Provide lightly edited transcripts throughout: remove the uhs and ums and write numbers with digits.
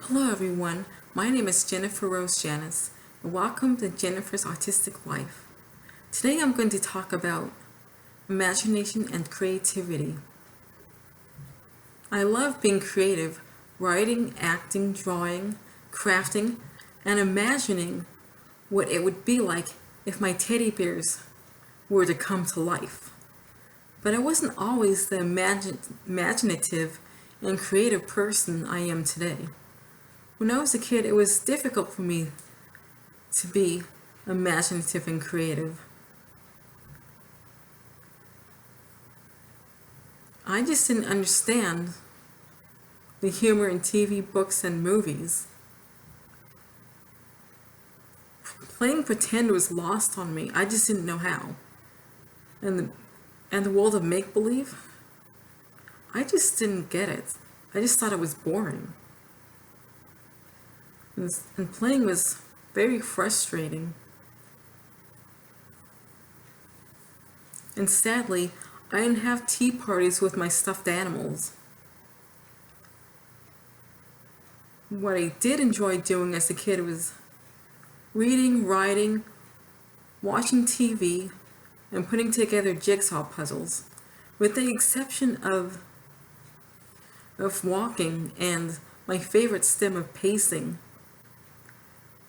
Hello everyone, my name is Jennifer Rose Janice, and welcome to Jennifer's Autistic Life. Today I'm going to talk about imagination and creativity. I love being creative, writing, acting, drawing, crafting, and imagining what it would be like if my teddy bears were to come to life. But I wasn't always the imaginative and creative person I am today. When I was a kid, it was difficult for me to be imaginative and creative. I just didn't understand the humor in TV, books, and movies. Playing pretend was lost on me. I just didn't know how. And the world of make-believe, I just didn't get it. I just thought it was boring. And playing was very frustrating. And sadly, I didn't have tea parties with my stuffed animals. What I did enjoy doing as a kid was reading, writing, watching TV, and putting together jigsaw puzzles, with the exception of walking and my favorite stem of pacing.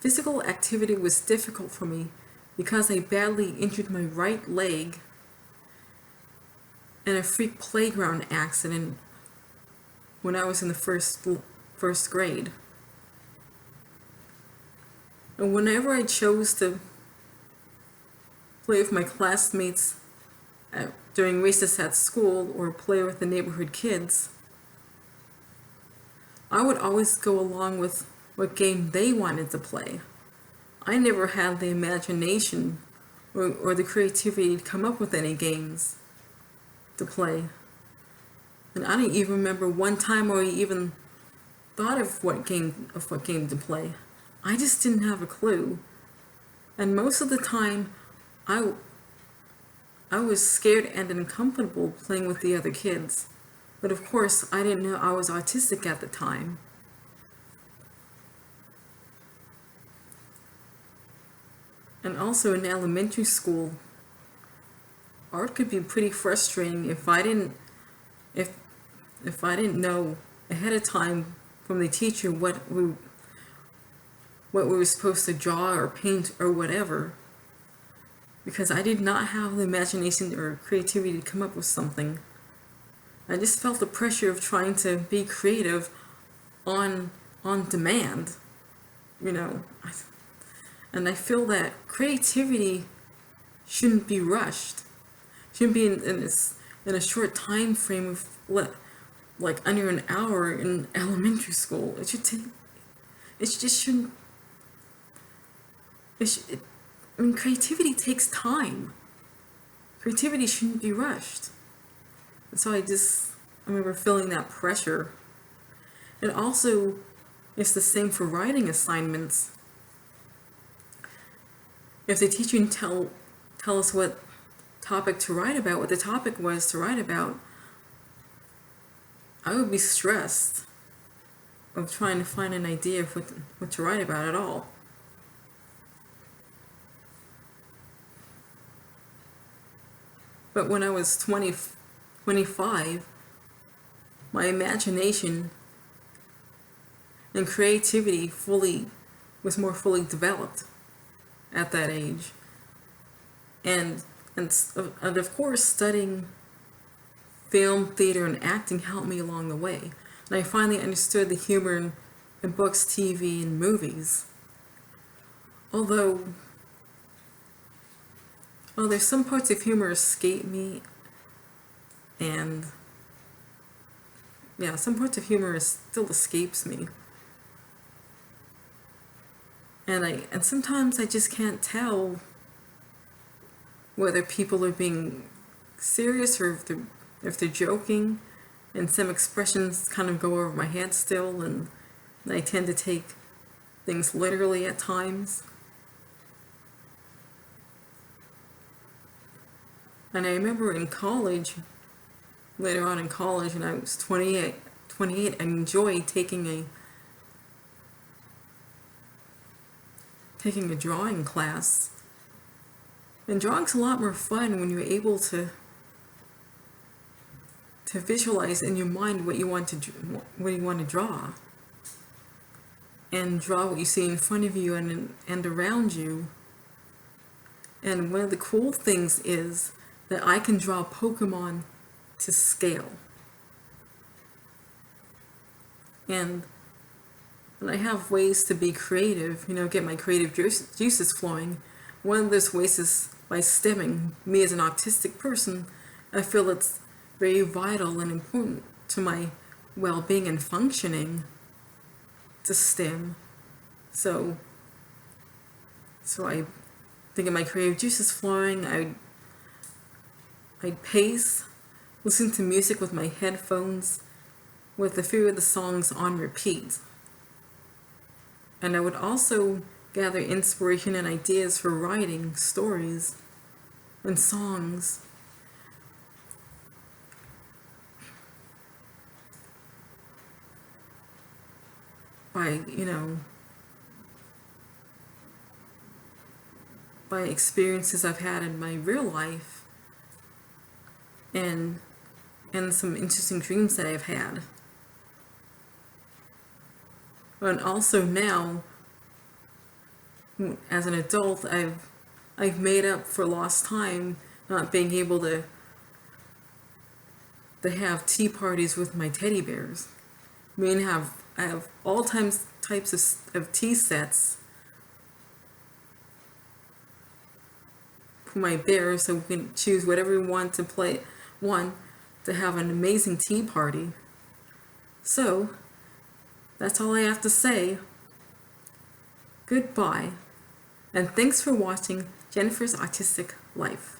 Physical activity was difficult for me because I badly injured my right leg in a freak playground accident when I was in the first grade. And whenever I chose to play with my classmates during recess at school or play with the neighborhood kids, I would always go along with what game they wanted to play. I never had the imagination or the creativity to come up with any games to play. And I don't even remember one time where I even thought of what game to play. I just didn't have a clue. And most of the time I was scared and uncomfortable playing with the other kids. But of course, I didn't know I was autistic at the time. And also in elementary school, art could be pretty frustrating if I didn't know ahead of time from the teacher what we were supposed to draw or paint or whatever, because I did not have the imagination or creativity to come up with something. I just felt the pressure of trying to be creative on demand, you know. And I feel that creativity shouldn't be rushed. Shouldn't be in a short time frame of like under an hour in elementary school. It should take. It just shouldn't. I mean, creativity takes time. Creativity shouldn't be rushed. And so I remember feeling that pressure. And also, it's the same for writing assignments. If the teacher can tell us what topic to write about, what the topic was to write about, I would be stressed of trying to find an idea of what to write about at all. But when I was 25, my imagination and creativity was more fully developed at that age. And of course, studying film, theater, and acting helped me along the way. And I finally understood the humor in books, TV, and movies. Although some parts of humor escape me, and some parts of humor still escapes me. And sometimes I just can't tell whether people are being serious or if they're joking, and some expressions kind of go over my head still, and I tend to take things literally at times. And I remember in college, later on in college, when I was 28, I enjoyed taking taking a drawing class. And drawing's a lot more fun when you're able to visualize in your mind what you want to draw, and draw what you see in front of you and around you. And one of the cool things is that I can draw Pokemon to scale. And I have ways to be creative, get my creative juices flowing. One of those ways is by stimming. Me as an autistic person, I feel it's very vital and important to my well-being and functioning to stim. So I think of my creative juices flowing. I'd pace, listen to music with my headphones, with a few of the songs on repeat. And I would also gather inspiration and ideas for writing stories and songs. By experiences I've had in my real life, and some interesting dreams that I've had. And also now, as an adult, I've made up for lost time not being able to have tea parties with my teddy bears. I have all types of tea sets for my bears, so we can choose whatever we want to have an amazing tea party. So that's all I have to say. Goodbye, and thanks for watching Jennifer's Autistic Life.